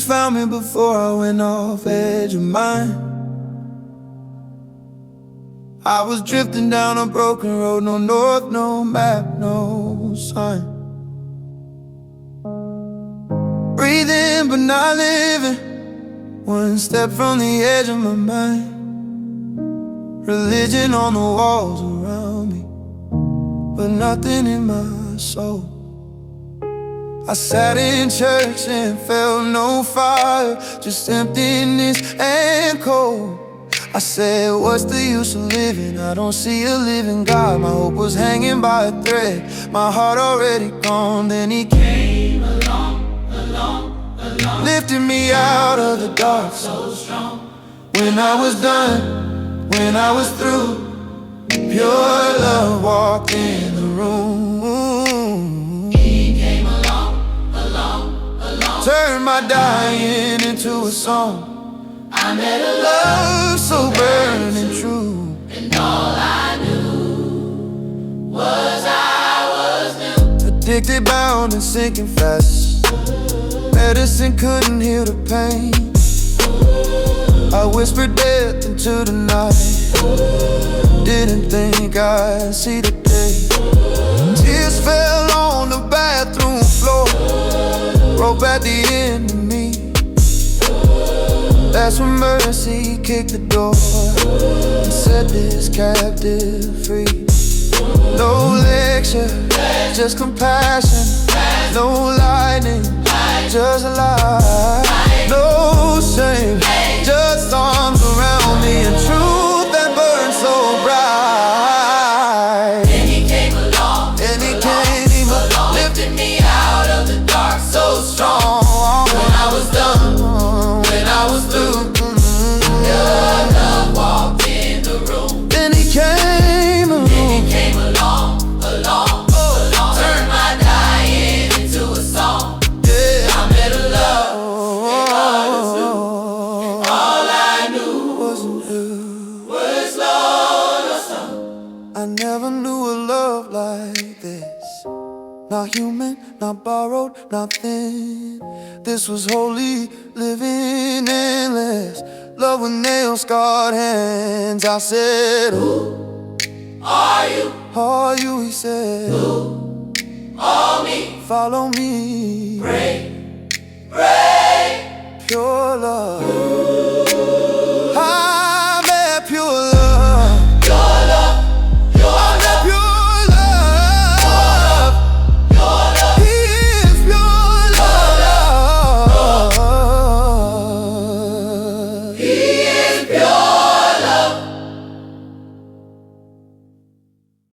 Jesus found me before I went off edge of mine. I was drifting down a broken road, no north, no map, no sign. Breathing but not living, one step from the edge of my mind. Religion on the walls around me, but nothing in my soul. I sat in church and felt no fire, just emptiness and cold. I said, what's the use of living? I don't see a living God. My hope was hanging by a thread, my heart already gone. Then he came along, lifted me out of the dark so strong. When I was done, when I was through, pure love walked in the room. He came along, turned my dying into a song. I met a Love so burning true, and all I knew was I was new. addicted, bound and sinking fast. Medicine couldn't heal the pain. I whispered death into the night. Didn't think I'd see the day. Tears fell on the bathroom floor, rope at the end of me. That's when mercy kicked the door and set this captive free. No lecture, just compassion. No lightning, just light. No shame, just arms around me and truth that burns so bright. Then he came along, lifted me out of the dark so strong. When I was done, when I was through, your love walked in the room. Then he came along, turned my dying into a song. yeah. I met a love, and God was new. All I knew Wasn't you? was Lord or son. I never knew a love like this. Not human, not borrowed, nothing. This was holy, living endless. Love with nail-scarred hands. I said, who Are you are you? He said, all me? follow me. Pray, Pure love.